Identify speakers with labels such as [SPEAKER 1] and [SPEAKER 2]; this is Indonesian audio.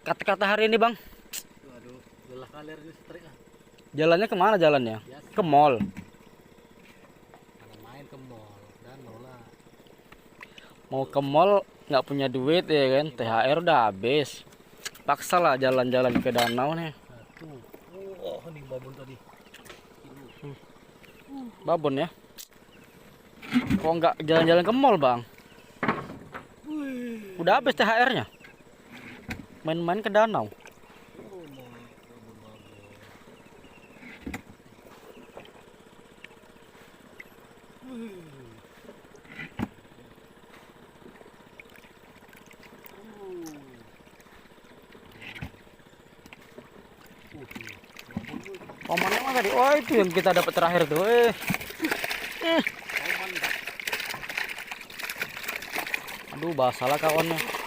[SPEAKER 1] Kata-kata hari ini, Bang.
[SPEAKER 2] Aduh, lelah kali ini strik ah.
[SPEAKER 1] Jalannya kemana jalannya?
[SPEAKER 2] Biasa.
[SPEAKER 1] Ke mall.
[SPEAKER 2] Ada main ke mall dan lah.
[SPEAKER 1] Mau ke mall nggak punya duit ya kan? THR udah habis. Paksa lah jalan-jalan ke danau nih.
[SPEAKER 2] Satu. Oh, ini babon tadi.
[SPEAKER 1] Babon ya. Kok nggak jalan-jalan ke mall, Bang? Udah habis THR-nya. Main-main ke danau.
[SPEAKER 2] Oh, mau babon-babon.
[SPEAKER 1] Komannya mana tadi? Oh, itu yang kita dapat terakhir tuh. Aduh, basalah kawannya.